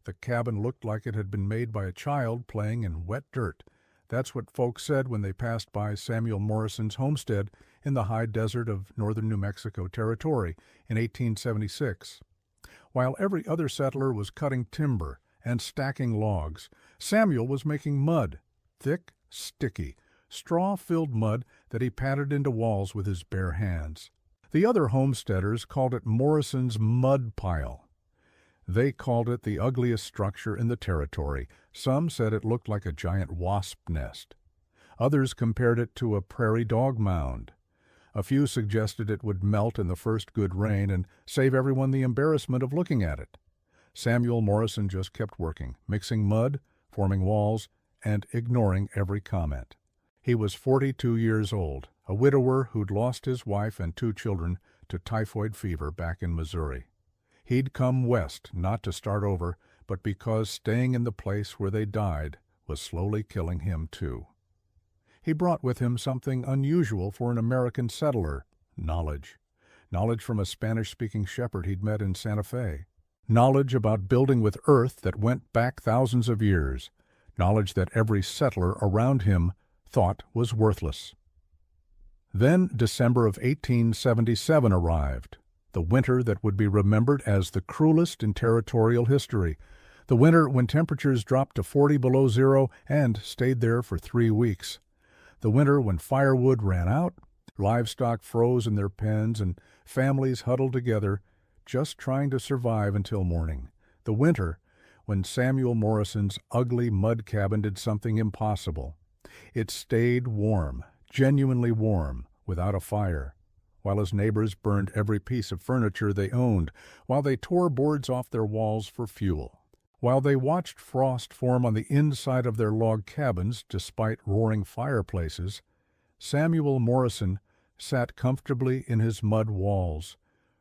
The cabin looked like it had been made by a child playing in wet dirt. That's what folks said when they passed by Samuel Morrison's homestead in the high desert of northern New Mexico Territory in 1876. While every other settler was cutting timber and stacking logs, Samuel was making mud, thick, sticky, straw-filled mud that he patted into walls with his bare hands. The other homesteaders called it Morrison's mud pile. They called it the ugliest structure in the territory. Some said it looked like a giant wasp nest. Others compared it to a prairie dog mound. A few suggested it would melt in the first good rain and save everyone the embarrassment of looking at it. Samuel Morrison just kept working, mixing mud, forming walls, and ignoring every comment. He was 42 years old, a widower who'd lost his wife and 2 children to typhoid fever back in Missouri. He'd come west not to start over, but because staying in the place where they died was slowly killing him too. He brought with him something unusual for an American settler: knowledge. Knowledge from a Spanish-speaking shepherd he'd met in Santa Fe. Knowledge about building with earth that went back thousands of years. Knowledge that every settler around him thought was worthless. Then December of 1877 arrived, the winter that would be remembered as the cruelest in territorial history, the winter when temperatures dropped to 40 below zero and stayed there for 3 weeks, the winter when firewood ran out, livestock froze in their pens, and families huddled together, just trying to survive until morning, the winter when Samuel Morrison's ugly mud cabin did something impossible. It stayed warm, genuinely warm, without a fire, while his neighbors burned every piece of furniture they owned, while they tore boards off their walls for fuel, while they watched frost form on the inside of their log cabins despite roaring fireplaces. Samuel Morrison sat comfortably in his mud walls,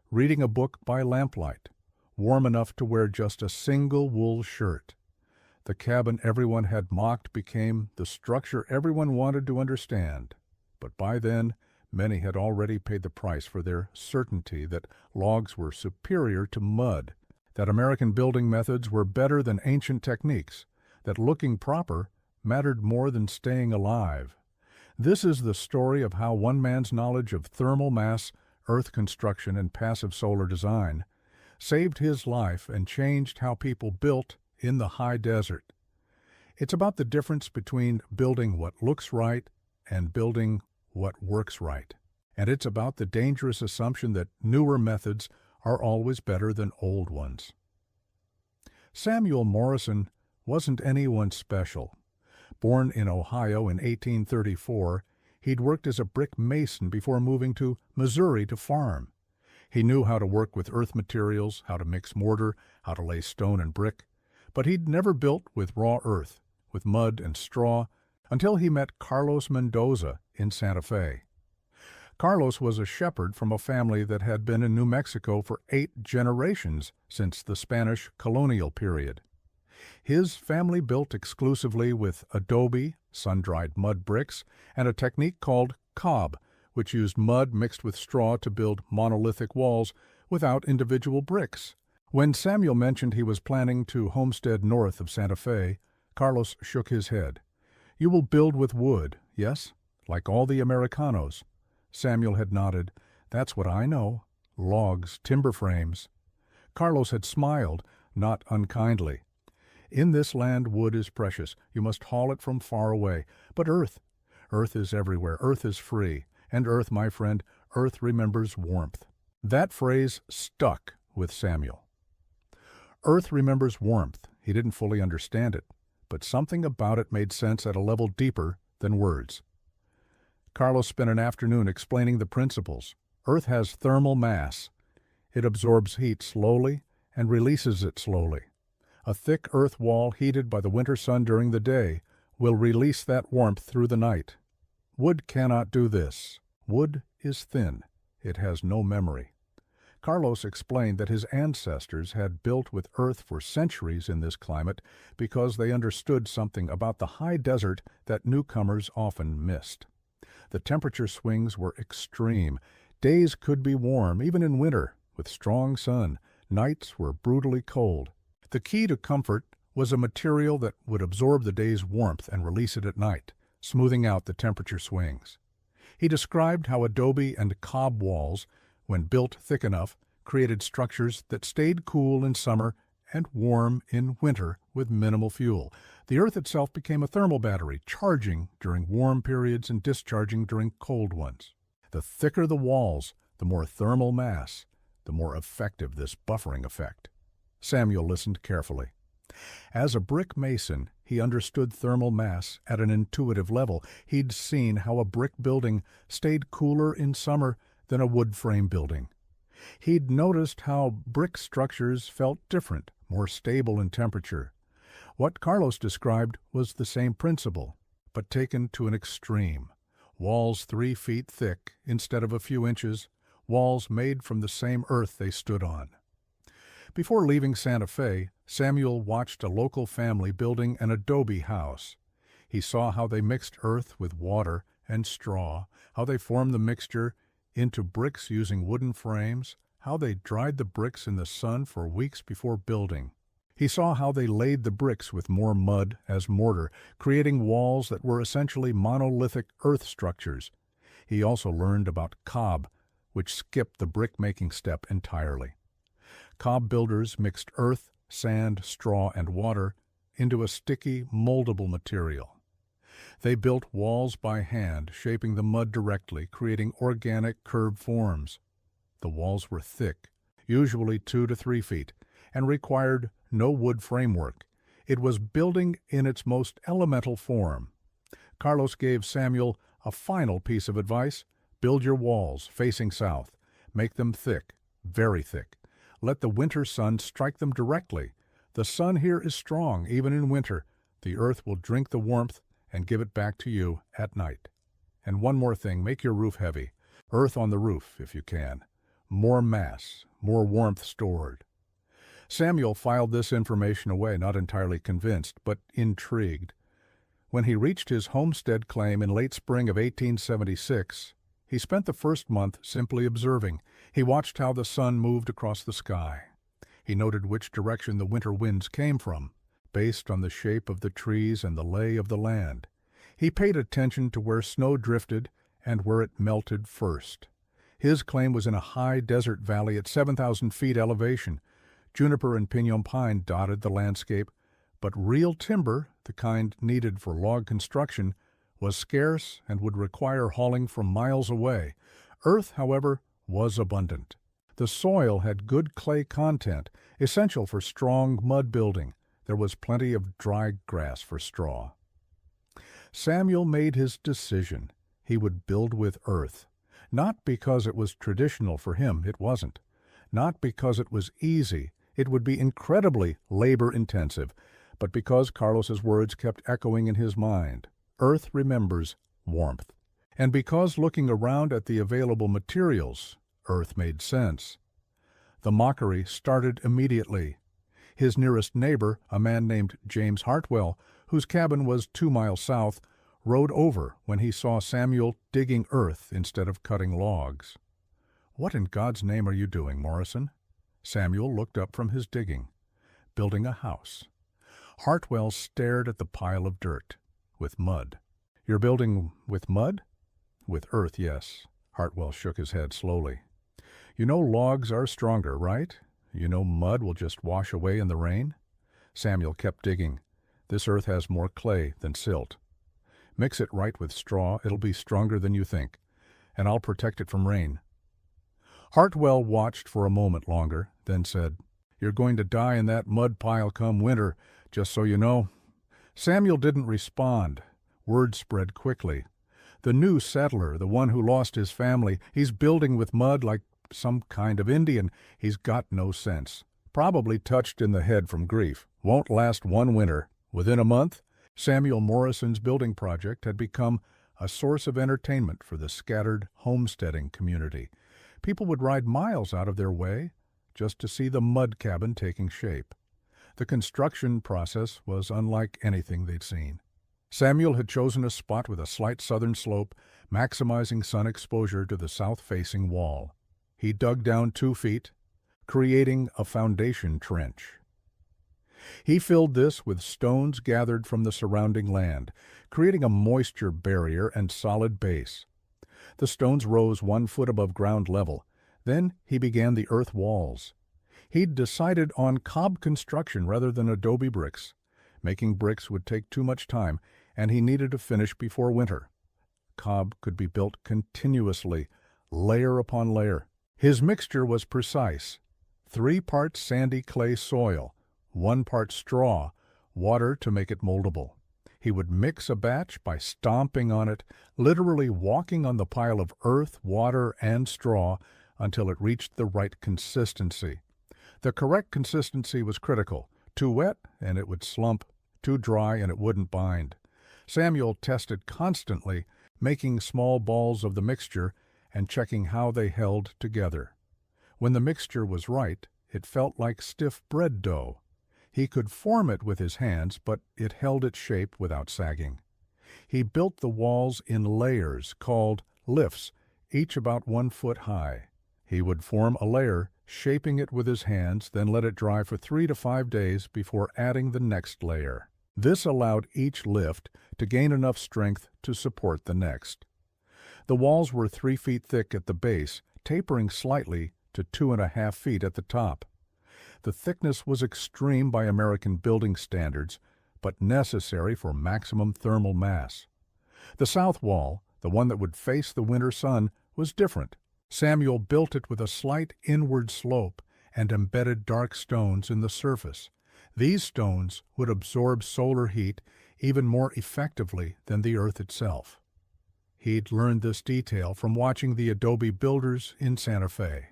reading a book by lamplight, warm enough to wear just a single wool shirt. The cabin everyone had mocked became the structure everyone wanted to understand. But by then, many had already paid the price for their certainty that logs were superior to mud, that American building methods were better than ancient techniques, that looking proper mattered more than staying alive. This is the story of how one man's knowledge of thermal mass, earth construction, and passive solar design saved his life and changed how people built in the high desert. It's about the difference between building what looks right and building what works right. And it's about the dangerous assumption that newer methods are always better than old ones. Samuel Morrison wasn't anyone special. Born in Ohio in 1834, he'd worked as a brick mason before moving to Missouri to farm. He knew how to work with earth materials, how to mix mortar, how to lay stone and brick, but he'd never built with raw earth, with mud and straw, until he met Carlos Mendoza in Santa Fe. Carlos was a shepherd from a family that had been in New Mexico for 8 generations since the Spanish colonial period. His family built exclusively with adobe, sun-dried mud bricks, and a technique called cob, which used mud mixed with straw to build monolithic walls without individual bricks. When Samuel mentioned he was planning to homestead north of Santa Fe, Carlos shook his head. "You will build with wood, yes? Like all the Americanos." Samuel had nodded. "That's what I know. Logs, timber frames." Carlos had smiled, not unkindly. "In this land wood is precious. You must haul it from far away. But earth is everywhere. Earth is free. And earth, my friend, earth remembers warmth." That phrase stuck with Samuel. Earth remembers warmth. He didn't fully understand it, but something about it made sense at a level deeper than words. Carlos spent an afternoon explaining the principles. Earth has thermal mass. It absorbs heat slowly and releases it slowly. A thick earth wall heated by the winter sun during the day will release that warmth through the night. Wood cannot do this. Wood is thin. It has no memory. Carlos explained that his ancestors had built with earth for centuries in this climate because they understood something about the high desert that newcomers often missed. The temperature swings were extreme. Days could be warm, even in winter, with strong sun. Nights were brutally cold. The key to comfort was a material that would absorb the day's warmth and release it at night, smoothing out the temperature swings. He described how adobe and cob walls, when built thick enough, created structures that stayed cool in summer and warm in winter with minimal fuel. The earth itself became a thermal battery, charging during warm periods and discharging during cold ones. The thicker the walls, the more thermal mass, the more effective this buffering effect. Samuel listened carefully. As a brick mason, he understood thermal mass at an intuitive level. He'd seen how a brick building stayed cooler in summer than a wood frame building. He'd noticed how brick structures felt different, more stable in temperature. What Carlos described was the same principle, but taken to an extreme. Walls 3 feet thick instead of a few inches, walls made from the same earth they stood on. Before leaving Santa Fe, Samuel watched a local family building an adobe house. He saw how they mixed earth with water and straw, how they formed the mixture into bricks using wooden frames, how they dried the bricks in the sun for weeks before building. He saw how they laid the bricks with more mud as mortar, creating walls that were essentially monolithic earth structures. He also learned about cob, which skipped the brick-making step entirely. Cob builders mixed earth, sand, straw, and water into a sticky, moldable material. They built walls by hand, shaping the mud directly, creating organic curved forms. The walls were thick, usually 2 to 3 feet, and required no wood framework. It was building in its most elemental form. Carlos gave Samuel a final piece of advice: build your walls facing south. Make them thick, very thick. Let the winter sun strike them directly. The sun here is strong, even in winter. The earth will drink the warmth and give it back to you at night. And one more thing, make your roof heavy. Earth on the roof, if you can. More mass, more warmth stored. Samuel filed this information away, not entirely convinced, but intrigued. When he reached his homestead claim in late spring of 1876, he spent the first month simply observing. He watched how the sun moved across the sky. He noted which direction the winter winds came from, based on the shape of the trees and the lay of the land. He paid attention to where snow drifted and where it melted first. His claim was in a high desert valley at 7,000 feet elevation. Juniper and piñón pine dotted the landscape, but real timber, the kind needed for log construction, was scarce and would require hauling from miles away. Earth, however, was abundant. The soil had good clay content, essential for strong mud building. There was plenty of dry grass for straw. Samuel made his decision. He would build with earth. Not because it was traditional for him, it wasn't. Not because it was easy, it would be incredibly labor-intensive, but because Carlos's words kept echoing in his mind. Earth remembers warmth. And because looking around at the available materials, earth made sense. The mockery started immediately. His nearest neighbor, a man named James Hartwell, whose cabin was 2 miles south, rode over when he saw Samuel digging earth instead of cutting logs. "What in God's name are you doing, Morrison?" Samuel looked up from his digging. "Building a house." Hartwell stared at the pile of dirt, with mud. "You're building with mud?" "With earth, yes." Hartwell shook his head slowly. "You know logs are stronger, right? You know mud will just wash away in the rain?" Samuel kept digging. "This earth has more clay than silt. Mix it right with straw, it'll be stronger than you think, and I'll protect it from rain." Hartwell watched for a moment longer, then said, "You're going to die in that mud pile come winter, just so you know." Samuel didn't respond. Word spread quickly. "The new settler, the one who lost his family, he's building with mud like some kind of Indian. He's got no sense. Probably touched in the head from grief. Won't last one winter." Within a month, Samuel Morrison's building project had become a source of entertainment for the scattered homesteading community. People would ride miles out of their way just to see the mud cabin taking shape. The construction process was unlike anything they'd seen. Samuel had chosen a spot with a slight southern slope, maximizing sun exposure to the south-facing wall. He dug down 2 feet, creating a foundation trench. He filled this with stones gathered from the surrounding land, creating a moisture barrier and solid base. The stones rose 1 foot above ground level. Then he began the earth walls. He'd decided on cob construction rather than adobe bricks. Making bricks would take too much time, and he needed to finish before winter. Cob could be built continuously, layer upon layer. His mixture was precise: 3 parts sandy clay soil, 1 part straw, water to make it moldable. He would mix a batch by stomping on it, literally walking on the pile of earth, water, and straw until it reached the right consistency. The correct consistency was critical. Too wet, and it would slump. Too dry, and it wouldn't bind. Samuel tested constantly, making small balls of the mixture and checking how they held together. When the mixture was right, it felt like stiff bread dough. He could form it with his hands, but it held its shape without sagging. He built the walls in layers called lifts, each about 1 foot high. He would form a layer, shaping it with his hands, then let it dry for 3 to 5 days before adding the next layer. This allowed each lift to gain enough strength to support the next. The walls were 3 feet thick at the base, tapering slightly to 2.5 feet at the top. The thickness was extreme by American building standards, but necessary for maximum thermal mass. The south wall, the one that would face the winter sun, was different. Samuel built it with a slight inward slope and embedded dark stones in the surface. These stones would absorb solar heat even more effectively than the earth itself. He'd learned this detail from watching the adobe builders in Santa Fe.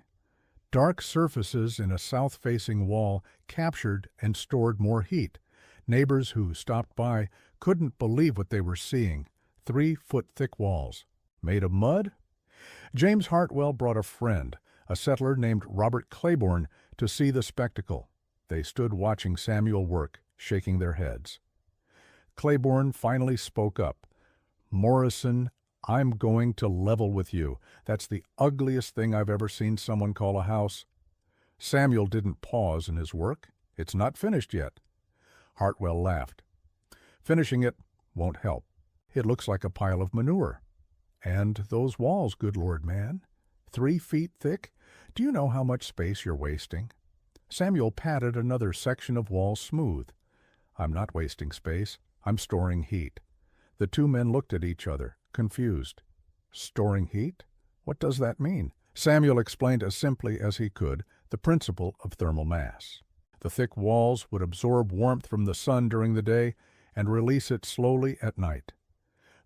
Dark surfaces in a south-facing wall captured and stored more heat. Neighbors who stopped by couldn't believe what they were seeing: 3-foot-thick walls. Made of mud? James Hartwell brought a friend, a settler named Robert Claiborne, to see the spectacle. They stood watching Samuel work, shaking their heads. Claiborne finally spoke up. "Morrison, I'm going to level with you. That's the ugliest thing I've ever seen someone call a house." Samuel didn't pause in his work. "It's not finished yet." Hartwell laughed. "Finishing it won't help. It looks like a pile of manure. And those walls, good Lord, man. 3 feet thick? Do you know how much space you're wasting?" Samuel patted another section of wall smooth. "I'm not wasting space. I'm storing heat." The two men looked at each other, confused. Storing heat? What does that mean? Samuel explained as simply as he could the principle of thermal mass. The thick walls would absorb warmth from the sun during the day and release it slowly at night.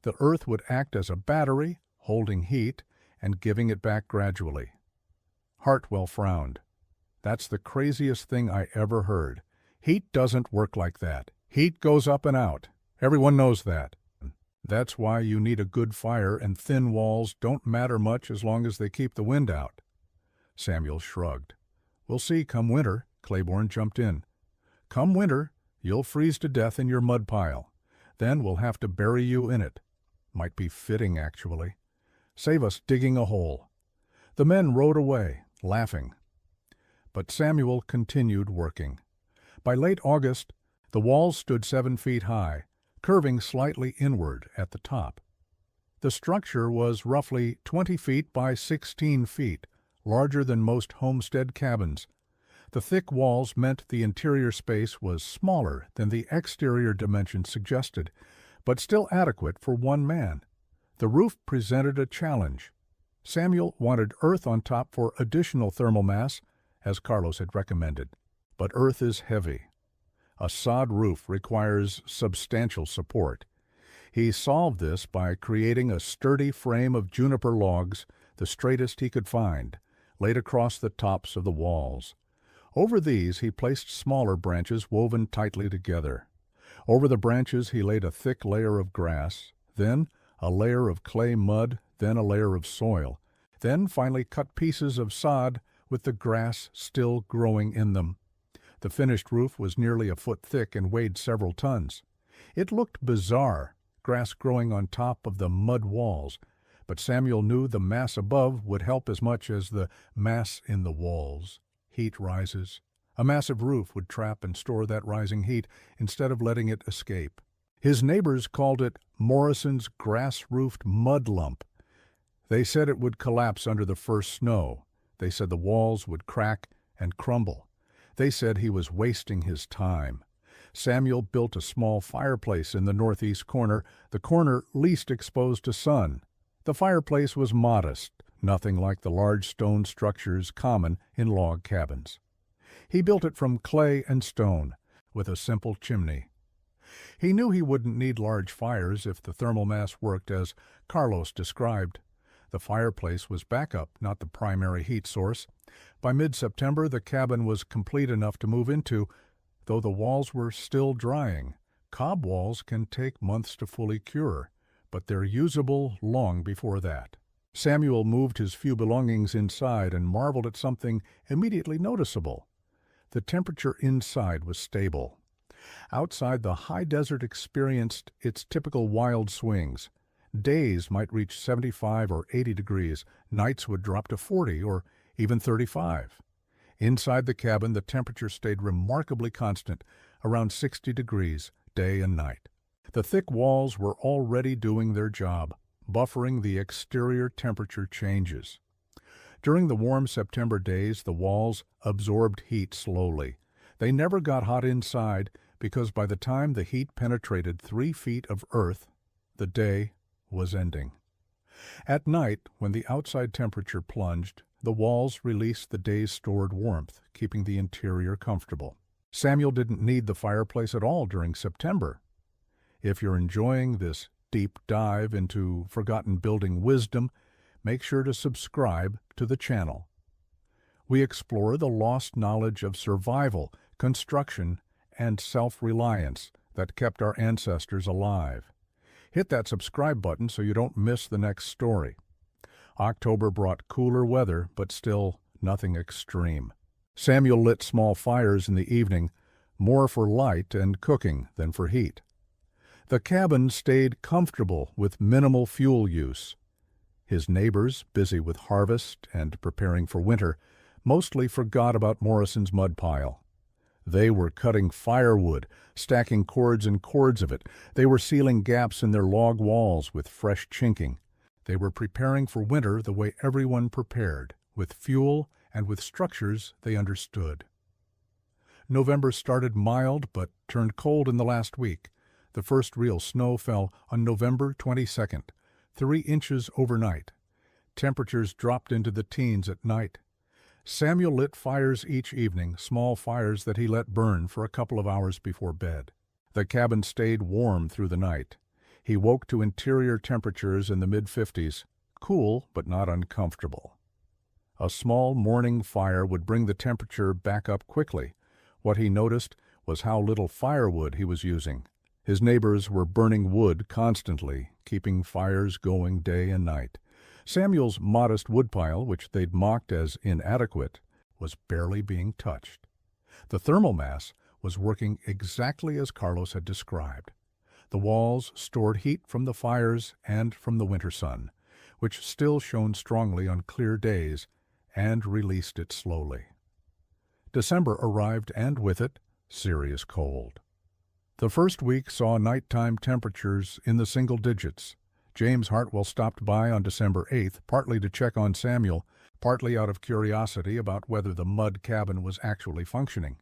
The earth would act as a battery, holding heat and giving it back gradually. Hartwell frowned. "That's the craziest thing I ever heard. Heat doesn't work like that. Heat goes up and out. Everyone knows that. That's why you need a good fire, and thin walls don't matter much as long as they keep the wind out." Samuel shrugged. "We'll see come winter," Claiborne jumped in. "Come winter, you'll freeze to death in your mud pile. Then we'll have to bury you in it. Might be fitting, actually. Save us digging a hole." The men rode away, laughing. But Samuel continued working. By late August, the walls stood 7 feet high, curving slightly inward at the top. The structure was roughly 20 feet by 16 feet, larger than most homestead cabins. The thick walls meant the interior space was smaller than the exterior dimensions suggested, but still adequate for one man. The roof presented a challenge. Samuel wanted earth on top for additional thermal mass, as Carlos had recommended. But earth is heavy. A sod roof requires substantial support. He solved this by creating a sturdy frame of juniper logs, the straightest he could find, laid across the tops of the walls. Over these he placed smaller branches woven tightly together. Over the branches he laid a thick layer of grass, then a layer of clay mud, then a layer of soil, then finally cut pieces of sod with the grass still growing in them. The finished roof was nearly a foot thick and weighed several tons. It looked bizarre, grass growing on top of the mud walls, but Samuel knew the mass above would help as much as the mass in the walls. Heat rises. A massive roof would trap and store that rising heat instead of letting it escape. His neighbors called it Morrison's grass-roofed mud lump. They said it would collapse under the first snow. They said the walls would crack and crumble. They said he was wasting his time. Samuel built a small fireplace in the northeast corner, the corner least exposed to sun. The fireplace was modest, nothing like the large stone structures common in log cabins. He built it from clay and stone, with a simple chimney. He knew he wouldn't need large fires if the thermal mass worked as Carlos described. The fireplace was backup, not the primary heat source. By mid-September, the cabin was complete enough to move into, though the walls were still drying. Cob walls can take months to fully cure, but they're usable long before that. Samuel moved his few belongings inside and marveled at something immediately noticeable. The temperature inside was stable. Outside, the high desert experienced its typical wild swings. Days might reach 75 or 80 degrees, nights would drop to 40 or even 35. Inside the cabin, the temperature stayed remarkably constant, around 60 degrees, day and night. The thick walls were already doing their job, buffering the exterior temperature changes. During the warm September days, the walls absorbed heat slowly. They never got hot inside because by the time the heat penetrated 3 feet of earth, the day was ending. At night, when the outside temperature plunged, the walls released the day's stored warmth, keeping the interior comfortable. Samuel didn't need the fireplace at all during September. If you're enjoying this deep dive into forgotten building wisdom, make sure to subscribe to the channel. We explore the lost knowledge of survival, construction, and self-reliance that kept our ancestors alive. Hit that subscribe button so you don't miss the next story. October brought cooler weather, but still nothing extreme. Samuel lit small fires in the evening, more for light and cooking than for heat. The cabin stayed comfortable with minimal fuel use. His neighbors, busy with harvest and preparing for winter, mostly forgot about Morrison's mud pile. They were cutting firewood, stacking cords and cords of it. They were sealing gaps in their log walls with fresh chinking. They were preparing for winter the way everyone prepared, with fuel and with structures they understood. November started mild but turned cold in the last week. The first real snow fell on November 22nd, 3 inches overnight. Temperatures dropped into the teens at night. Samuel lit fires each evening, small fires that he let burn for a couple of hours before bed. The cabin stayed warm through the night. He woke to interior temperatures in the mid-50s, cool but not uncomfortable. A small morning fire would bring the temperature back up quickly. What he noticed was how little firewood he was using. His neighbors were burning wood constantly, keeping fires going day and night. Samuel's modest woodpile, which they'd mocked as inadequate, was barely being touched. The thermal mass was working exactly as Carlos had described. The walls stored heat from the fires and from the winter sun, which still shone strongly on clear days, and released it slowly. December arrived, and with it, serious cold. The first week saw nighttime temperatures in the single digits. James Hartwell stopped by on December 8th, partly to check on Samuel, partly out of curiosity about whether the mud cabin was actually functioning.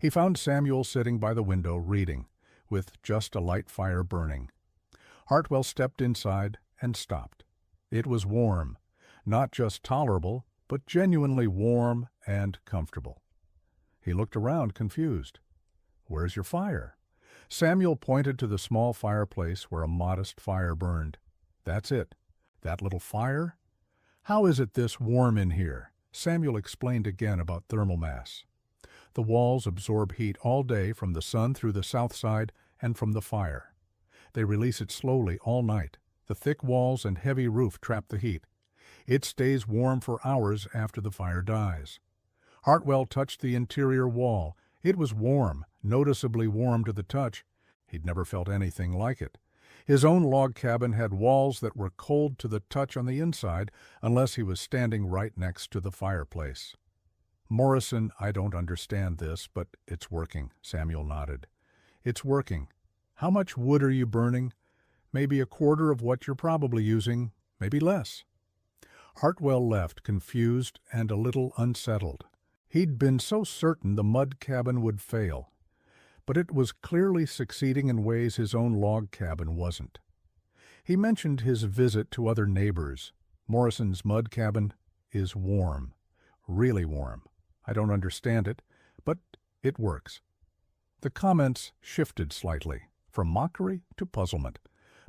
He found Samuel sitting by the window reading, with just a light fire burning. Hartwell stepped inside and stopped. It was warm, not just tolerable, but genuinely warm and comfortable. He looked around, confused. "Where's your fire?" Samuel pointed to the small fireplace where a modest fire burned. "That's it. That little fire? How is it this warm in here?" Samuel explained again about thermal mass. The walls absorb heat all day from the sun through the south side and from the fire. They release it slowly all night. The thick walls and heavy roof trap the heat. It stays warm for hours after the fire dies. Hartwell touched the interior wall. It was warm, noticeably warm to the touch. He'd never felt anything like it. His own log cabin had walls that were cold to the touch on the inside, unless he was standing right next to the fireplace. Morrison, I don't understand this, but it's working, Samuel nodded. It's working. How much wood are you burning? Maybe a quarter of what you're probably using, maybe less. Hartwell left, confused and a little unsettled. He'd been so certain the mud cabin would fail, but it was clearly succeeding in ways his own log cabin wasn't. He mentioned his visit to other neighbors. Morrison's mud cabin is warm, really warm. I don't understand it, but it works. The comments shifted slightly, from mockery to puzzlement,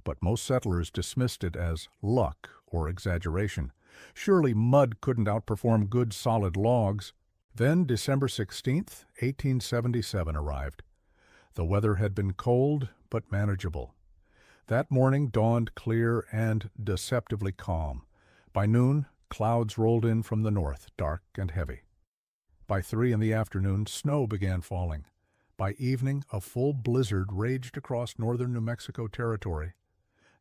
but most settlers dismissed it as luck or exaggeration. Surely mud couldn't outperform good solid logs. Then December 16th, 1877 arrived. The weather had been cold but manageable. That morning dawned clear and deceptively calm. By noon, clouds rolled in from the north, dark and heavy. By 3 in the afternoon, snow began falling. By evening, a full blizzard raged across northern New Mexico territory.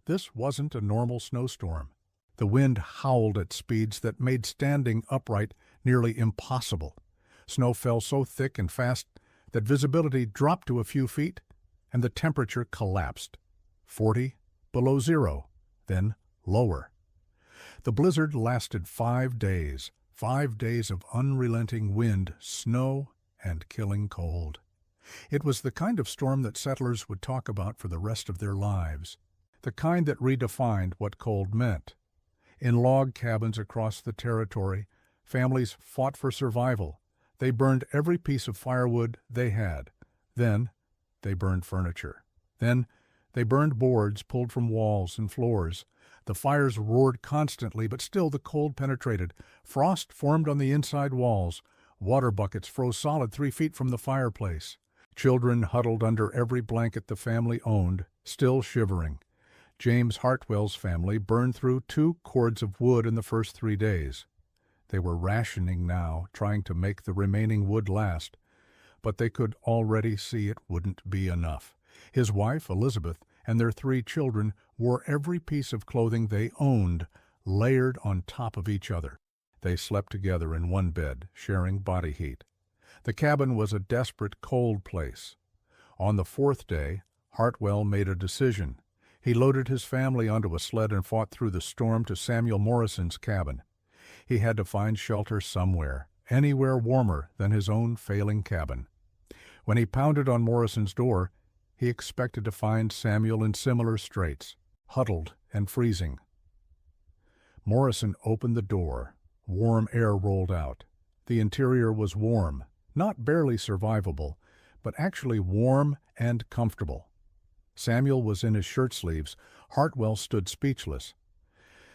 This wasn't a normal snowstorm. The wind howled at speeds that made standing upright nearly impossible. Snow fell so thick and fast that visibility dropped to a few feet, and the temperature collapsed. 40 below zero, then lower. The blizzard lasted 5 days, 5 days of unrelenting wind, snow, and killing cold. It was the kind of storm that settlers would talk about for the rest of their lives, the kind that redefined what cold meant. In log cabins across the territory, families fought for survival. They burned every piece of firewood they had. Then they burned furniture. Then they burned boards pulled from walls and floors. The fires roared constantly, but still the cold penetrated. Frost formed on the inside walls. Water buckets froze solid 3 feet from the fireplace. Children huddled under every blanket the family owned, still shivering. James Hartwell's family burned through 2 cords of wood in the first 3 days. They were rationing now, trying to make the remaining wood last, but they could already see it wouldn't be enough. His wife, Elizabeth, and their 3 children wore every piece of clothing they owned, layered on top of each other. They slept together in one bed, sharing body heat. The cabin was a desperate, cold place. On the 4th day, Hartwell made a decision. He loaded his family onto a sled and fought through the storm to Samuel Morrison's cabin. He had to find shelter somewhere, anywhere warmer than his own failing cabin. When he pounded on Morrison's door, he expected to find Samuel in similar straits, huddled and freezing. Morrison opened the door. Warm air rolled out. The interior was warm, not barely survivable, but actually warm and comfortable. Samuel was in his shirt sleeves. Hartwell stood speechless.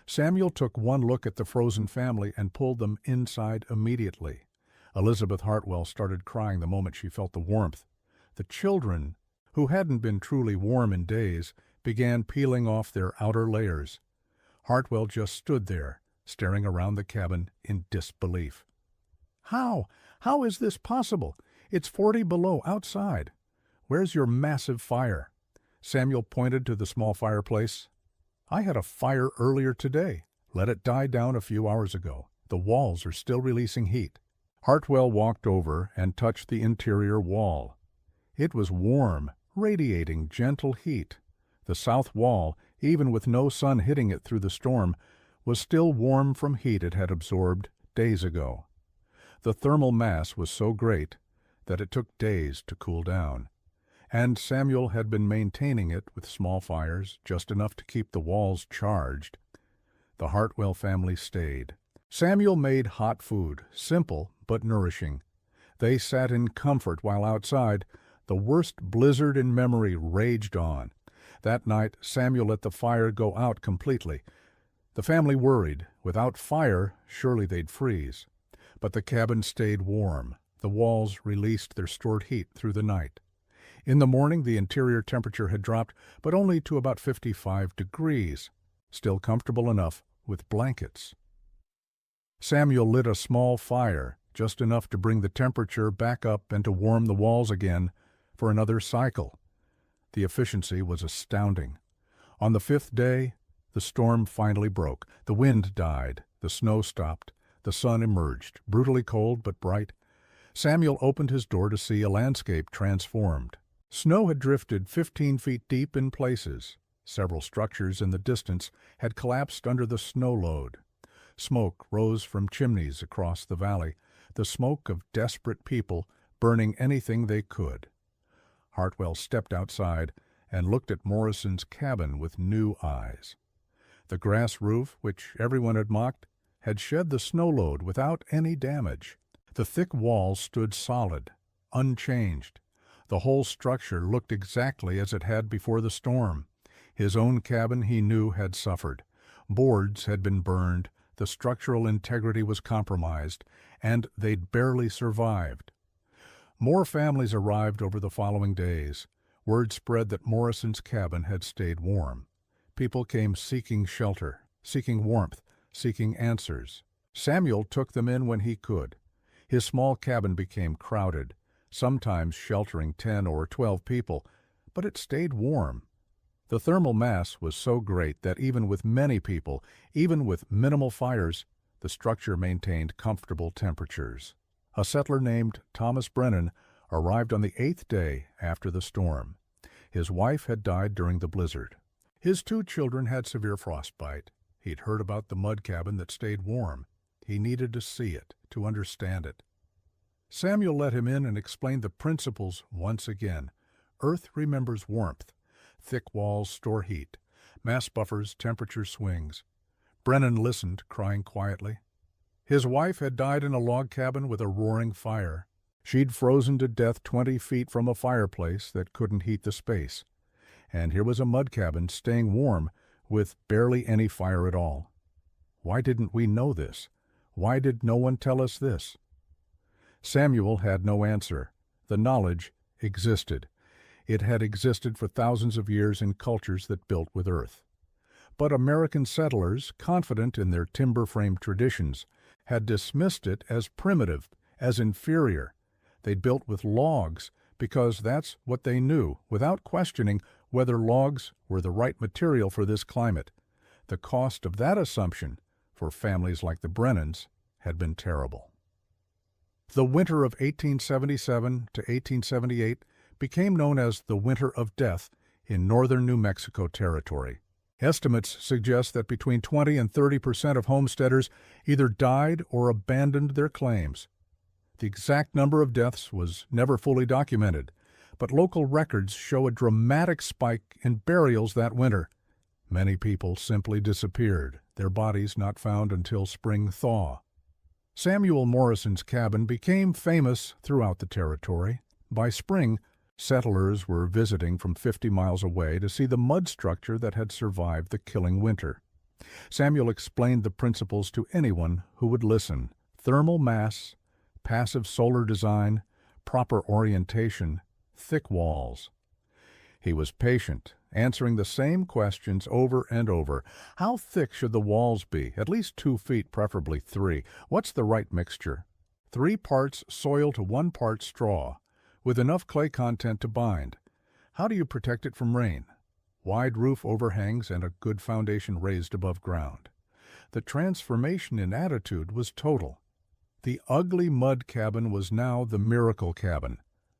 Samuel took one look at the frozen family and pulled them inside immediately. Elizabeth Hartwell started crying the moment she felt the warmth. The children, who hadn't been truly warm in days, began peeling off their outer layers. Hartwell just stood there, staring around the cabin in disbelief. How? How is this possible? It's 40 below outside. Where's your massive fire? Samuel pointed to the small fireplace. I had a fire earlier today. Let it die down a few hours ago. The walls are still releasing heat. Hartwell walked over and touched the interior wall. It was warm, radiating gentle heat. The south wall, even with no sun hitting it through the storm, was still warm from heat it had absorbed days ago. The thermal mass was so great that it took days to cool down, and Samuel had been maintaining it with small fires, just enough to keep the walls charged. The Hartwell family stayed. Samuel made hot food, simple but nourishing. They sat in comfort while outside the worst blizzard in memory raged on. That night Samuel let the fire go out completely. The family worried. Without fire, surely they'd freeze. But the cabin stayed warm. The walls released their stored heat through the night. In the morning, the interior temperature had dropped, but only to about 55 degrees, still comfortable enough with blankets. Samuel lit a small fire, just enough to bring the temperature back up and to warm the walls again for another cycle. The efficiency was astounding. On the 5th day, the storm finally broke. The wind died, the snow stopped, The sun emerged, brutally cold but bright. Samuel opened his door to see a landscape transformed. Snow had drifted 15 feet deep in places. Several structures in the distance had collapsed under the snow load. Smoke rose from chimneys across the valley, the smoke of desperate people burning anything they could. Hartwell stepped outside and looked at Morrison's cabin with new eyes. The grass roof, which everyone had mocked, had shed the snow load without any damage. The thick walls stood solid, unchanged. The whole structure looked exactly as it had before the storm. His own cabin, he knew, had suffered. Boards had been burned, the structural integrity was compromised, and they'd barely survived. More families arrived over the following days. Word spread that Morrison's cabin had stayed warm. People came seeking shelter, seeking warmth, seeking answers. Samuel took them in when he could. His small cabin became crowded, sometimes sheltering 10 or 12 people, but it stayed warm. The thermal mass was so great that even with many people, even with minimal fires, the structure maintained comfortable temperatures. A settler named Thomas Brennan arrived on the 8th day after the storm. His wife had died during the blizzard. His 2 children had severe frostbite. He'd heard about the mud cabin that stayed warm. He needed to see it, to understand it. Samuel let him in and explained the principles once again. Earth remembers warmth. Thick walls store heat. Mass buffers temperature swings. Brennan listened, crying quietly. His wife had died in a log cabin with a roaring fire. She'd frozen to death 20 feet from a fireplace that couldn't heat the space. And here was a mud cabin staying warm with barely any fire at all. Why didn't we know this? Why did no one tell us this? Samuel had no answer. The knowledge existed. It had existed for thousands of years in cultures that built with earth. But American settlers, confident in their timber-framed traditions, had dismissed it as primitive, as inferior. They'd built with logs because that's what they knew, without questioning whether logs were the right material for this climate. The cost of that assumption, for families like the Brennans, had been terrible. The winter of 1877 to 1878 became known as the Winter of Death in northern New Mexico Territory. Estimates suggest that between 20 and 30% of homesteaders either died or abandoned their claims. The exact number of deaths was never fully documented, but local records show a dramatic spike in burials that winter. Many people simply disappeared, their bodies not found until spring thaw. Samuel Morrison's cabin became famous throughout the territory. By spring, settlers were visiting from 50 miles away to see the mud structure that had survived the killing winter. Samuel explained the principles to anyone who would listen: thermal mass, passive solar design, proper orientation, thick walls. He was patient, answering the same questions over and over. How thick should the walls be? At least 2 feet, preferably 3. What's the right mixture? 3 parts soil to 1 part straw, with enough clay content to bind. How do you protect it from rain? Wide roof overhangs and a good foundation raised above ground. The transformation in attitude was total. The ugly mud cabin was now the miracle cabin.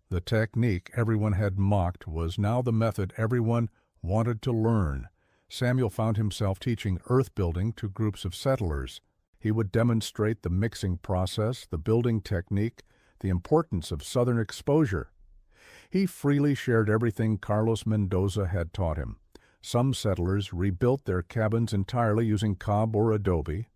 The technique everyone had mocked was now the method everyone wanted to learn. Samuel found himself teaching earth building to groups of settlers. He would demonstrate the mixing process, the building technique, the importance of southern exposure. He freely shared everything Carlos Mendoza had taught him. Some settlers rebuilt their cabins entirely using cob or adobe.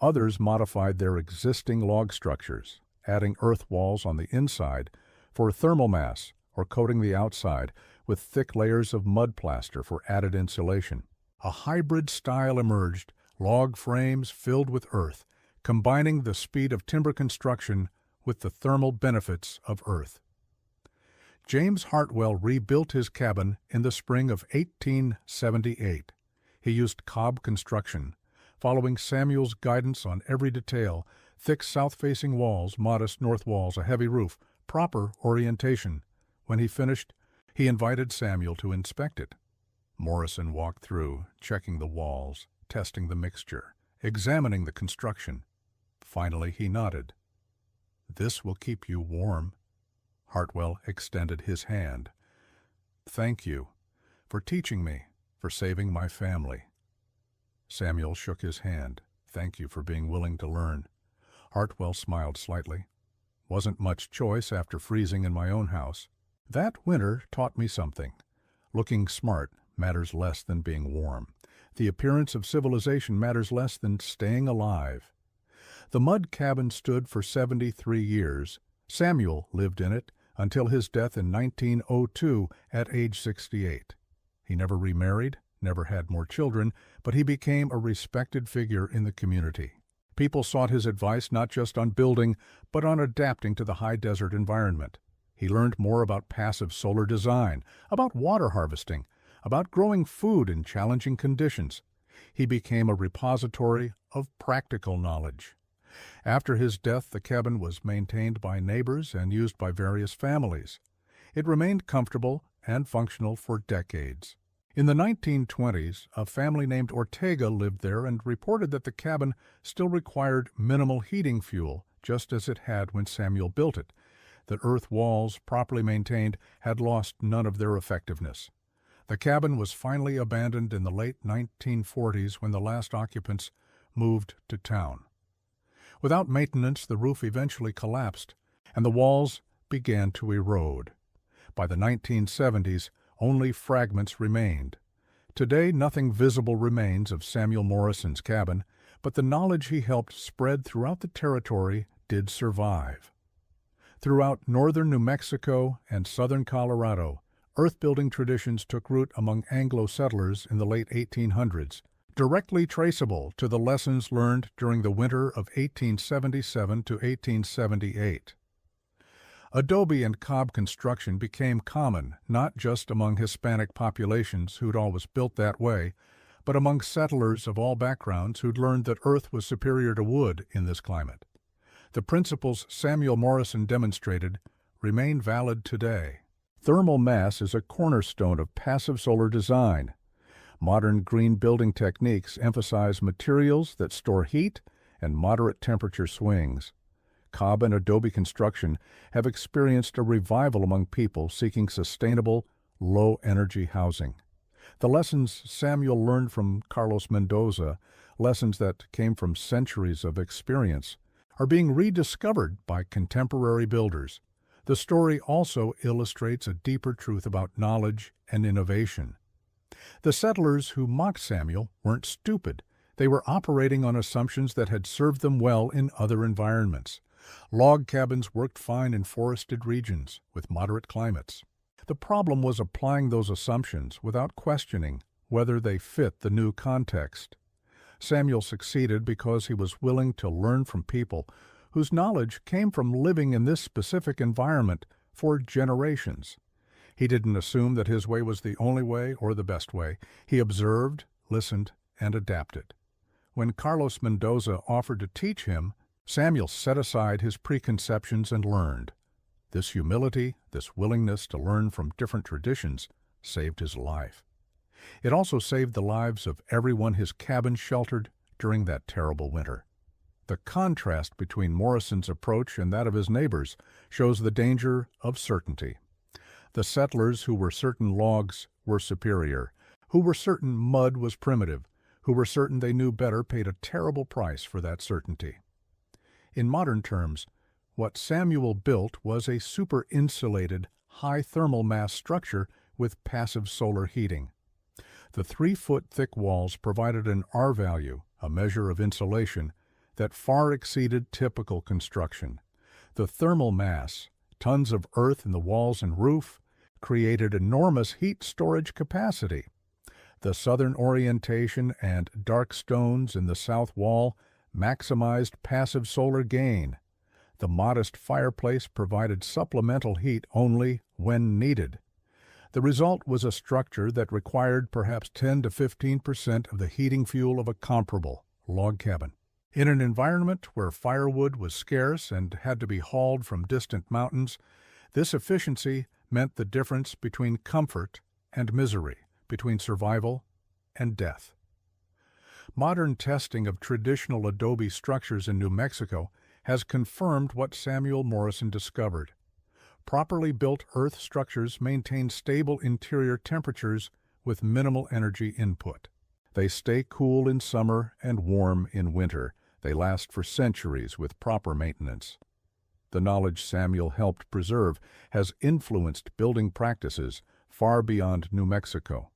Others modified their existing log structures, adding earth walls on the inside for thermal mass or coating the outside with thick layers of mud plaster for added insulation. A hybrid style emerged, log frames filled with earth, combining the speed of timber construction with the thermal benefits of earth. James Hartwell rebuilt his cabin in the spring of 1878. He used cob construction, following Samuel's guidance on every detail: thick south-facing walls, modest north walls, a heavy roof, proper orientation. When he finished, he invited Samuel to inspect it. Morrison walked through, checking the walls, testing the mixture, examining the construction. Finally he nodded. "This will keep you warm." Hartwell extended his hand. "Thank you for teaching me, for saving my family." Samuel shook his hand. "Thank you for being willing to learn." Hartwell smiled slightly. "Wasn't much choice after freezing in my own house. That winter taught me something. Looking smart matters less than being warm. The appearance of civilization matters less than staying alive." The mud cabin stood for 73 years. Samuel lived in it until his death in 1902 at age 68. He never remarried, never had more children, but he became a respected figure in the community. People sought his advice not just on building, but on adapting to the high desert environment. He learned more about passive solar design, about water harvesting, about growing food in challenging conditions. He became a repository of practical knowledge. After his death, the cabin was maintained by neighbors and used by various families. It remained comfortable and functional for decades. In the 1920s, a family named Ortega lived there and reported that the cabin still required minimal heating fuel, just as it had when Samuel built it. The earth walls, properly maintained, had lost none of their effectiveness. The cabin was finally abandoned in the late 1940s when the last occupants moved to town. Without maintenance, the roof eventually collapsed, and the walls began to erode. By the 1970s, only fragments remained. Today, nothing visible remains of Samuel Morrison's cabin, but the knowledge he helped spread throughout the territory did survive. Throughout northern New Mexico and southern Colorado, earth-building traditions took root among Anglo settlers in the late 1800s, directly traceable to the lessons learned during the winter of 1877 to 1878. Adobe and cob construction became common not just among Hispanic populations who'd always built that way, but among settlers of all backgrounds who'd learned that earth was superior to wood in this climate. The principles Samuel Morrison demonstrated remain valid today. Thermal mass is a cornerstone of passive solar design. Modern green building techniques emphasize materials that store heat and moderate temperature swings. Cob and adobe construction have experienced a revival among people seeking sustainable, low-energy housing. The lessons Samuel learned from Carlos Mendoza, lessons that came from centuries of experience, are being rediscovered by contemporary builders. The story also illustrates a deeper truth about knowledge and innovation. The settlers who mocked Samuel weren't stupid. They were operating on assumptions that had served them well in other environments. Log cabins worked fine in forested regions with moderate climates. The problem was applying those assumptions without questioning whether they fit the new context. Samuel succeeded because he was willing to learn from people whose knowledge came from living in this specific environment for generations. He didn't assume that his way was the only way or the best way. He observed, listened, and adapted. When Carlos Mendoza offered to teach him, Samuel set aside his preconceptions and learned. This humility, this willingness to learn from different traditions, saved his life. It also saved the lives of everyone his cabin sheltered during that terrible winter. The contrast between Morrison's approach and that of his neighbors shows the danger of certainty. The settlers who were certain logs were superior, who were certain mud was primitive, who were certain they knew better paid a terrible price for that certainty. In modern terms, what Samuel built was a super-insulated, high thermal mass structure with passive solar heating. The 3-foot-thick walls provided an R value, a measure of insulation, that far exceeded typical construction. The thermal mass, tons of earth in the walls and roof, created enormous heat storage capacity. The southern orientation and dark stones in the south wall maximized passive solar gain. The modest fireplace provided supplemental heat only when needed. The result was a structure that required perhaps 10 to 15% of the heating fuel of a comparable log cabin. In an environment where firewood was scarce and had to be hauled from distant mountains, this efficiency meant the difference between comfort and misery, between survival and death. Modern testing of traditional adobe structures in New Mexico has confirmed what Samuel Morrison discovered. Properly built earth structures maintain stable interior temperatures with minimal energy input. They stay cool in summer and warm in winter. They last for centuries with proper maintenance. The knowledge Samuel helped preserve has influenced building practices far beyond New Mexico.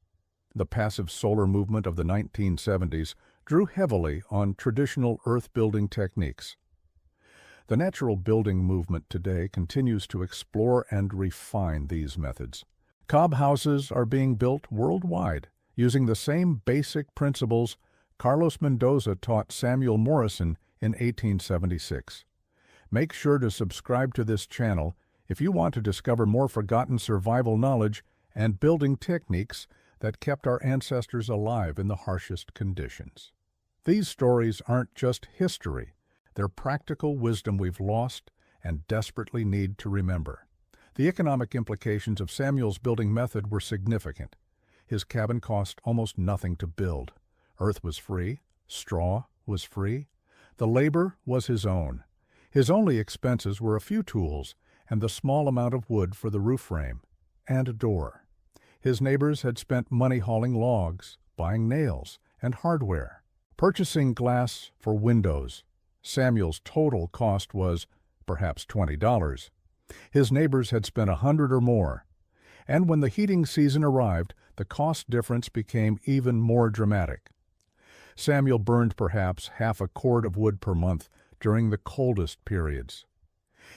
The passive solar movement of the 1970s drew heavily on traditional earth-building techniques. The natural building movement today continues to explore and refine these methods. Cob houses are being built worldwide using the same basic principles Carlos Mendoza taught Samuel Morrison in 1876. Make sure to subscribe to this channel if you want to discover more forgotten survival knowledge and building techniques that kept our ancestors alive in the harshest conditions. These stories aren't just history, they're practical wisdom we've lost and desperately need to remember. The economic implications of Samuel's building method were significant. His cabin cost almost nothing to build. Earth was free, straw was free, the labor was his own. His only expenses were a few tools and the small amount of wood for the roof frame and a door. His neighbors had spent money hauling logs, buying nails and hardware, purchasing glass for windows. Samuel's total cost was perhaps $20. His neighbors had spent $100 or more. And when the heating season arrived, the cost difference became even more dramatic. Samuel burned perhaps half a cord of wood per month during the coldest periods.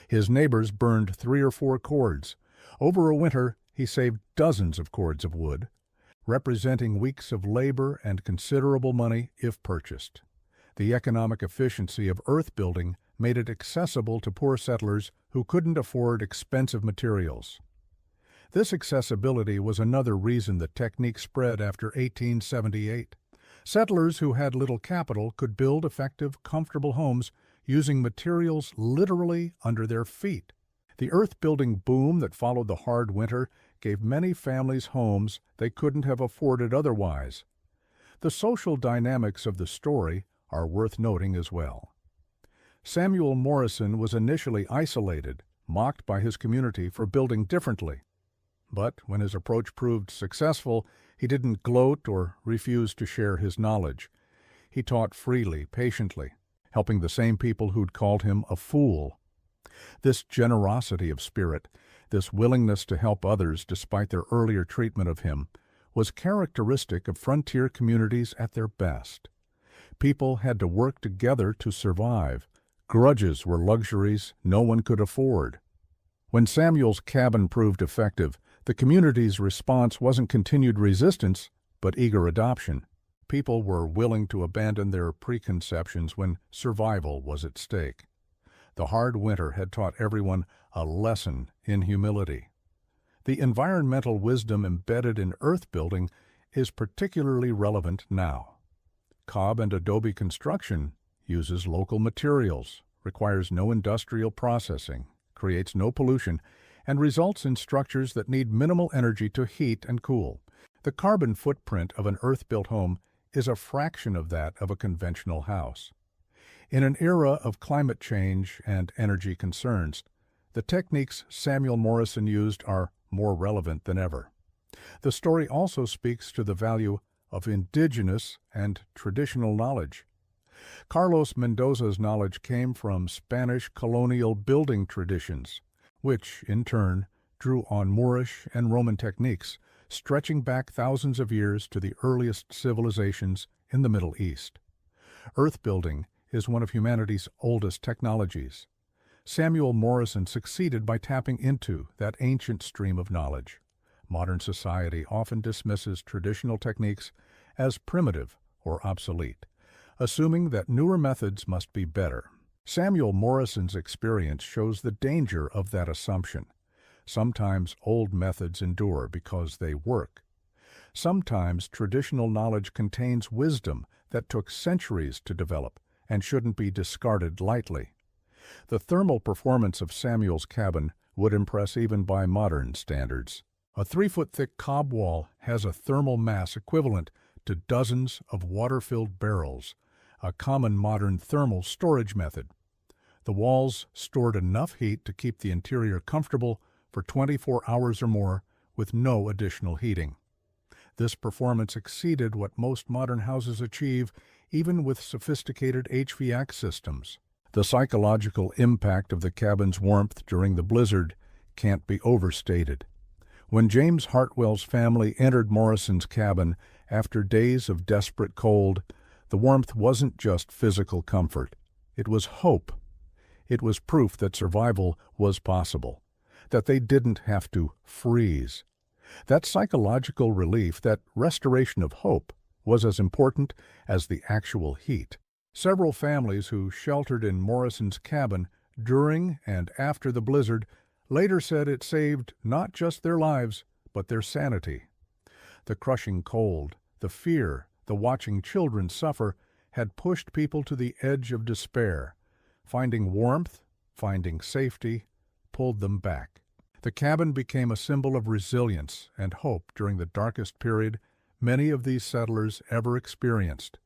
His neighbors burned 3 or 4 cords. Over a winter, he saved dozens of cords of wood, representing weeks of labor and considerable money if purchased. The economic efficiency of earth building made it accessible to poor settlers who couldn't afford expensive materials. This accessibility was another reason the technique spread after 1878. Settlers who had little capital could build effective, comfortable homes using materials literally under their feet. The earth-building boom that followed the hard winter gave many families homes they couldn't have afforded otherwise. The social dynamics of the story are worth noting as well. Samuel Morrison was initially isolated, mocked by his community for building differently. But when his approach proved successful, he didn't gloat or refuse to share his knowledge. He taught freely, patiently, helping the same people who'd called him a fool. This generosity of spirit, this willingness to help others despite their earlier treatment of him, was characteristic of frontier communities at their best. People had to work together to survive. Grudges were luxuries no one could afford. When Samuel's cabin proved effective, the community's response wasn't continued resistance, but eager adoption. People were willing to abandon their preconceptions when survival was at stake. The hard winter had taught everyone a lesson in humility. The environmental wisdom embedded in earth building is particularly relevant now. Cob and adobe construction uses local materials, requires no industrial processing, creates no pollution, and results in structures that need minimal energy to heat and cool. The carbon footprint of an earth-built home is a fraction of that of a conventional house. In an era of climate change and energy concerns, the techniques Samuel Morrison used are more relevant than ever. The story also speaks to the value of indigenous and traditional knowledge. Carlos Mendoza's knowledge came from Spanish colonial building traditions, which, in turn, drew on Moorish and Roman techniques, stretching back thousands of years to the earliest civilizations in the Middle East. Earth building is one of humanity's oldest technologies. Samuel Morrison succeeded by tapping into that ancient stream of knowledge. Modern society often dismisses traditional techniques as primitive or obsolete, assuming that newer methods must be better. Samuel Morrison's experience shows the danger of that assumption. Sometimes old methods endure because they work. Sometimes traditional knowledge contains wisdom that took centuries to develop and shouldn't be discarded lightly. The thermal performance of Samuel's cabin would impress even by modern standards. A 3-foot-thick cob wall has a thermal mass equivalent to dozens of water-filled barrels, a common modern thermal storage method. The walls stored enough heat to keep the interior comfortable for 24 hours or more with no additional heating. This performance exceeded what most modern houses achieve, even with sophisticated HVAC systems. The psychological impact of the cabin's warmth during the blizzard can't be overstated. When James Hartwell's family entered Morrison's cabin after days of desperate cold, the warmth wasn't just physical comfort. It was hope. It was proof that survival was possible, that they didn't have to freeze. That psychological relief, that restoration of hope, was as important as the actual heat. Several families who sheltered in Morrison's cabin during and after the blizzard later said it saved not just their lives, but their sanity. The crushing cold, the fear, the watching children suffer had pushed people to the edge of despair. Finding warmth, finding safety, pulled them back. The cabin became a symbol of resilience and hope during the darkest period many of these settlers ever experienced.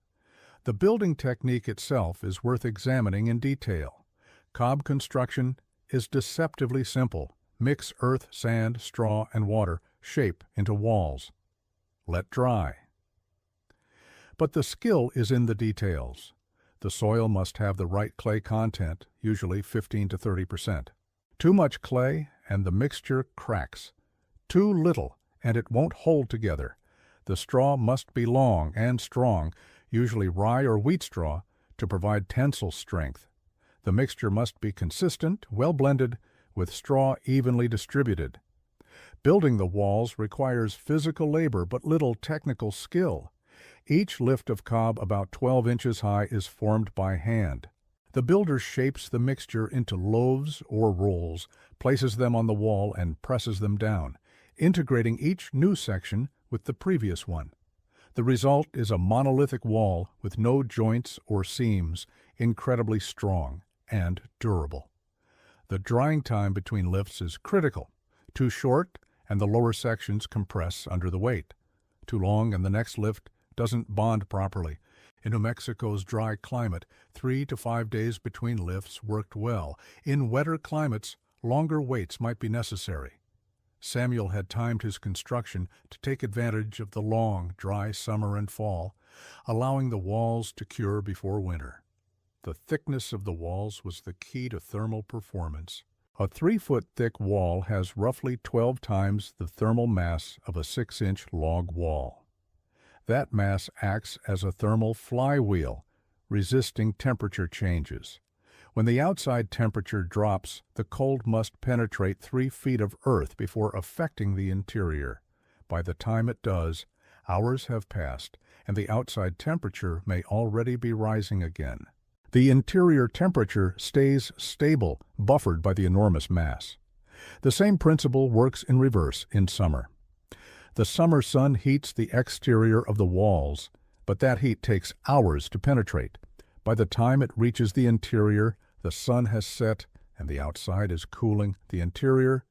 The building technique itself is worth examining in detail. Cob construction is deceptively simple. Mix earth, sand, straw, and water, shape into walls. Let dry. But the skill is in the details. The soil must have the right clay content, usually 15 to 30%. Too much clay and the mixture cracks. Too little and it won't hold together. The straw must be long and strong, usually rye or wheat straw, to provide tensile strength. The mixture must be consistent, well blended, with straw evenly distributed. Building the walls requires physical labor but little technical skill. Each lift of cob about 12 inches high is formed by hand. The builder shapes the mixture into loaves or rolls, places them on the wall and presses them down, integrating each new section with the previous one. The result is a monolithic wall with no joints or seams, incredibly strong and durable. The drying time between lifts is critical. Too short, and the lower sections compress under the weight. Too long, and the next lift doesn't bond properly. In New Mexico's dry climate, 3 to 5 days between lifts worked well. In wetter climates, longer waits might be necessary. Samuel had timed his construction to take advantage of the long, dry summer and fall, allowing the walls to cure before winter. The thickness of the walls was the key to thermal performance. A 3-foot thick wall has roughly 12 times the thermal mass of a 6-inch log wall. That mass acts as a thermal flywheel, resisting temperature changes. When the outside temperature drops, the cold must penetrate 3 feet of earth before affecting the interior. By the time it does, hours have passed, and the outside temperature may already be rising again. The interior temperature stays stable, buffered by the enormous mass. The same principle works in reverse in summer. The summer sun heats the exterior of the walls, but that heat takes hours to penetrate. By the time it reaches the interior, the sun has set and the outside is cooling. The interior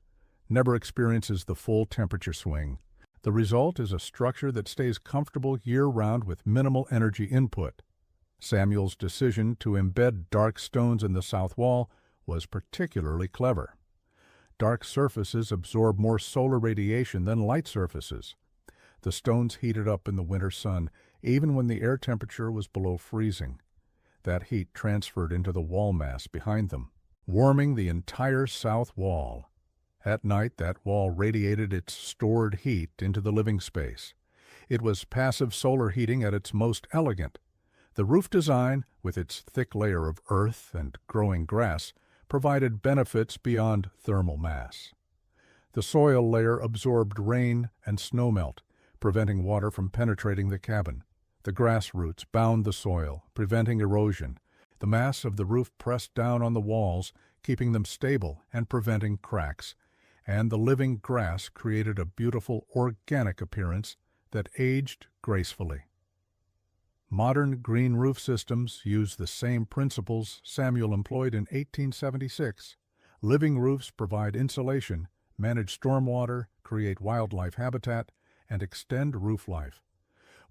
never experiences the full temperature swing. The result is a structure that stays comfortable year-round with minimal energy input. Samuel's decision to embed dark stones in the south wall was particularly clever. Dark surfaces absorb more solar radiation than light surfaces. The stones heated up in the winter sun, even when the air temperature was below freezing. That heat transferred into the wall mass behind them, warming the entire south wall. At night, that wall radiated its stored heat into the living space. It was passive solar heating at its most elegant. The roof design, with its thick layer of earth and growing grass, provided benefits beyond thermal mass. The soil layer absorbed rain and snowmelt, preventing water from penetrating the cabin. The grass roots bound the soil, preventing erosion. The mass of the roof pressed down on the walls, keeping them stable and preventing cracks. And the living grass created a beautiful organic appearance that aged gracefully. Modern green roof systems use the same principles Samuel employed in 1876. Living roofs provide insulation, manage stormwater, create wildlife habitat, and extend roof life.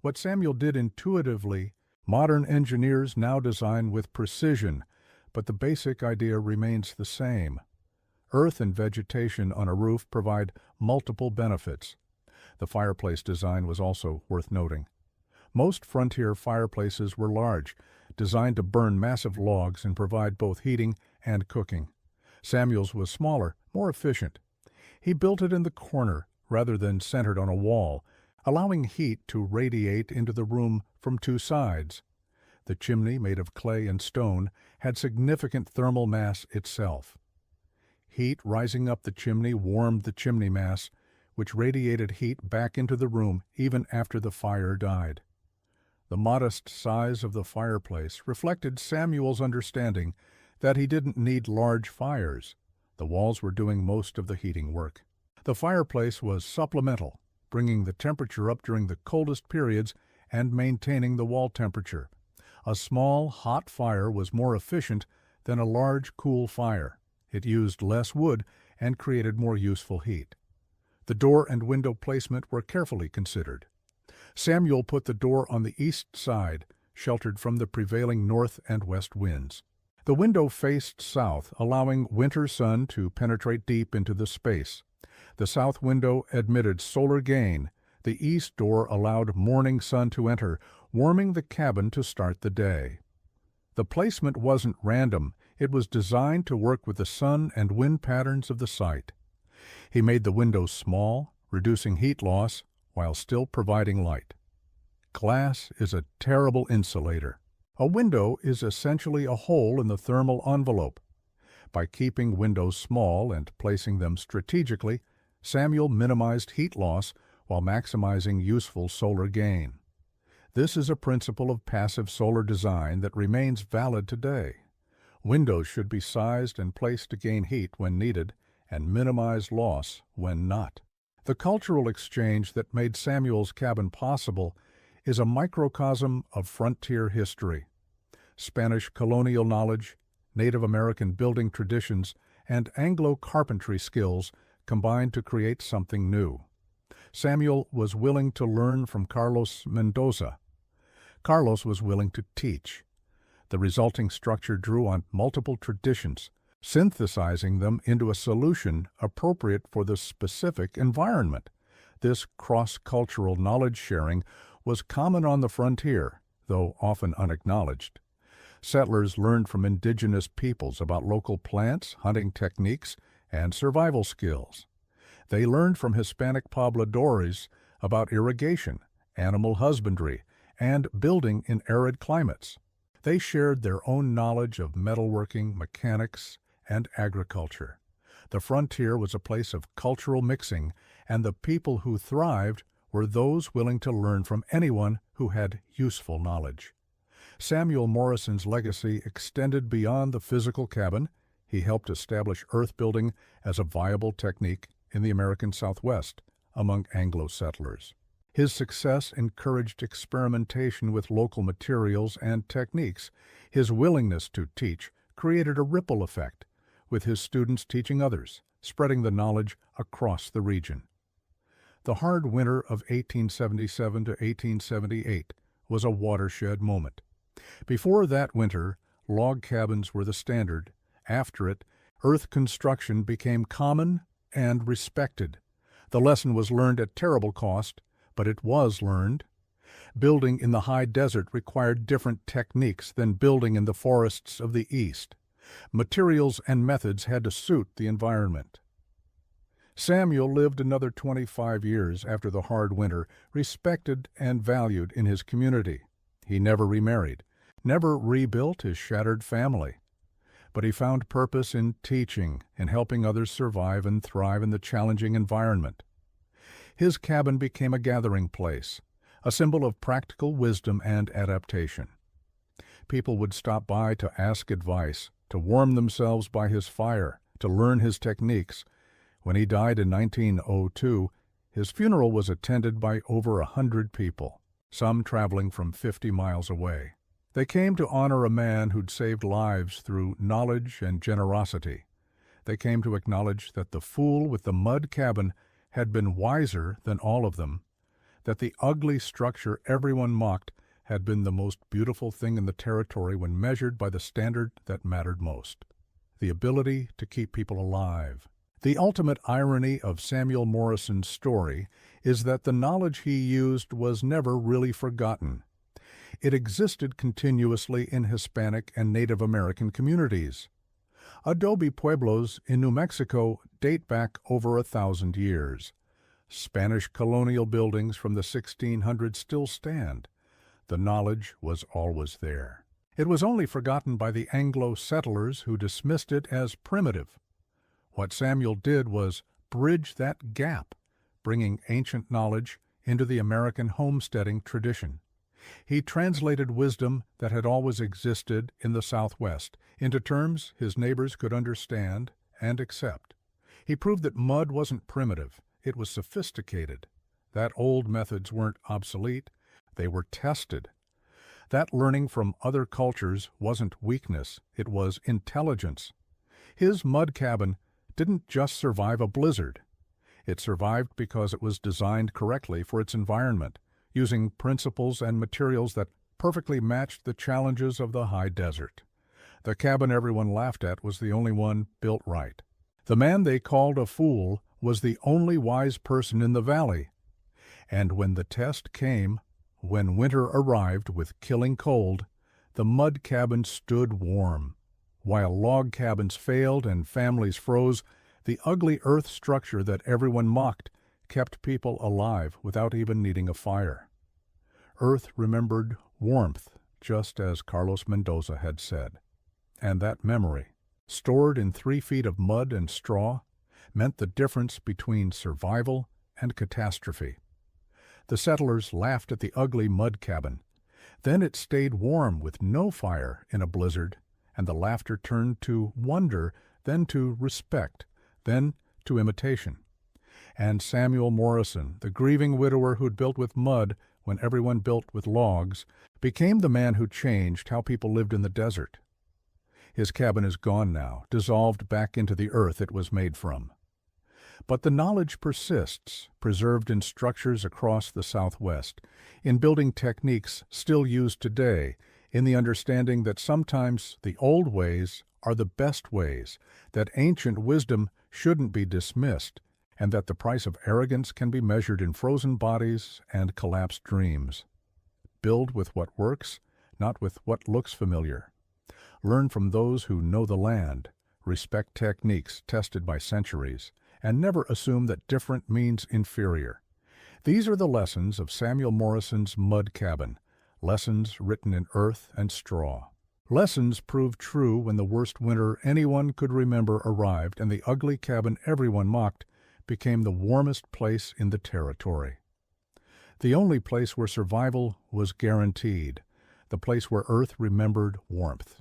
What Samuel did intuitively, modern engineers now design with precision, but the basic idea remains the same. Earth and vegetation on a roof provide multiple benefits. The fireplace design was also worth noting. Most frontier fireplaces were large, designed to burn massive logs and provide both heating and cooking. Samuel's was smaller, more efficient. He built it in the corner rather than centered on a wall, allowing heat to radiate into the room from two sides. The chimney, made of clay and stone, had significant thermal mass itself. Heat rising up the chimney warmed the chimney mass, which radiated heat back into the room even after the fire died. The modest size of the fireplace reflected Samuel's understanding that he didn't need large fires. The walls were doing most of the heating work. The fireplace was supplemental, bringing the temperature up during the coldest periods and maintaining the wall temperature. A small, hot fire was more efficient than a large, cool fire. It used less wood and created more useful heat. The door and window placement were carefully considered. Samuel put the door on the east side, sheltered from the prevailing north and west winds. The window faced south, allowing winter sun to penetrate deep into the space. The south window admitted solar gain. The east door allowed morning sun to enter, warming the cabin to start the day. The placement wasn't random. It was designed to work with the sun and wind patterns of the site. He made the windows small, reducing heat loss while still providing light. Glass is a terrible insulator. A window is essentially a hole in the thermal envelope. By keeping windows small and placing them strategically, Samuel minimized heat loss while maximizing useful solar gain. This is a principle of passive solar design that remains valid today. Windows should be sized and placed to gain heat when needed and minimize loss when not. The cultural exchange that made Samuel's cabin possible is a microcosm of frontier history. Spanish colonial knowledge, Native American building traditions, and Anglo carpentry skills combined to create something new. Samuel was willing to learn from Carlos Mendoza. Carlos was willing to teach. The resulting structure drew on multiple traditions, synthesizing them into a solution appropriate for the specific environment. This cross-cultural knowledge sharing was common on the frontier, though often unacknowledged. Settlers learned from indigenous peoples about local plants, hunting techniques, and survival skills. They learned from Hispanic pobladores about irrigation, animal husbandry, and building in arid climates. They shared their own knowledge of metalworking, mechanics, and agriculture. The frontier was a place of cultural mixing, and the people who thrived were those willing to learn from anyone who had useful knowledge. Samuel Morrison's legacy extended beyond the physical cabin. He helped establish earth building as a viable technique in the American Southwest among Anglo settlers. His success encouraged experimentation with local materials and techniques. His willingness to teach created a ripple effect, with his students teaching others, spreading the knowledge across the region. The hard winter of 1877 to 1878 was a watershed moment. Before that winter, log cabins were the standard. After it, earth construction became common and respected. The lesson was learned at terrible cost, but it was learned. Building in the high desert required different techniques than building in the forests of the East. Materials and methods had to suit the environment. Samuel lived another 25 years after the hard winter, respected and valued in his community. He never remarried, never rebuilt his shattered family. But he found purpose in teaching and helping others survive and thrive in the challenging environment. His cabin became a gathering place, a symbol of practical wisdom and adaptation. People would stop by to ask advice, to warm themselves by his fire, to learn his techniques. When he died in 1902, his funeral was attended by over 100 people, some traveling from 50 miles away. They came to honor a man who'd saved lives through knowledge and generosity. They came to acknowledge that the fool with the mud cabin had been wiser than all of them. that the ugly structure everyone mocked had been the most beautiful thing in the territory when measured by the standard that mattered most: the ability to keep people alive. The ultimate irony of Samuel Morrison's story is that the knowledge he used was never really forgotten. It existed continuously in Hispanic and Native American communities. Adobe pueblos in New Mexico date back over 1,000 years. Spanish colonial buildings from the 1600s still stand. The knowledge was always there. It was only forgotten by the Anglo settlers who dismissed it as primitive. What Samuel did was bridge that gap, bringing ancient knowledge into the American homesteading tradition. He translated wisdom that had always existed in the Southwest into terms his neighbors could understand and accept. He proved that mud wasn't primitive, it was sophisticated. That old methods weren't obsolete, they were tested. That learning from other cultures wasn't weakness, it was intelligence. His mud cabin didn't just survive a blizzard. It survived because it was designed correctly for its environment, using principles and materials that perfectly matched the challenges of the high desert. The cabin everyone laughed at was the only one built right. The man they called a fool was the only wise person in the valley. And when the test came, when winter arrived with killing cold, the mud cabin stood warm. While log cabins failed and families froze, the ugly earth structure that everyone mocked kept people alive without even needing a fire. Earth remembered warmth, just as Carlos Mendoza had said. And that memory, stored in 3 feet of mud and straw, meant the difference between survival and catastrophe. The settlers laughed at the ugly mud cabin. Then it stayed warm with no fire in a blizzard, and the laughter turned to wonder, then to respect, then to imitation. And Samuel Morrison, the grieving widower who'd built with mud when everyone built with logs, became the man who changed how people lived in the desert. His cabin is gone now, dissolved back into the earth it was made from. But the knowledge persists, preserved in structures across the Southwest, in building techniques still used today, in the understanding that sometimes the old ways are the best ways, that ancient wisdom shouldn't be dismissed, and that the price of arrogance can be measured in frozen bodies and collapsed dreams. Build with what works, not with what looks familiar. Learn from those who know the land, respect techniques tested by centuries, and never assume that different means inferior. These are the lessons of Samuel Morrison's mud cabin, lessons written in earth and straw. Lessons proved true when the worst winter anyone could remember arrived and the ugly cabin everyone mocked became the warmest place in the territory. The only place where survival was guaranteed, the place where earth remembered warmth.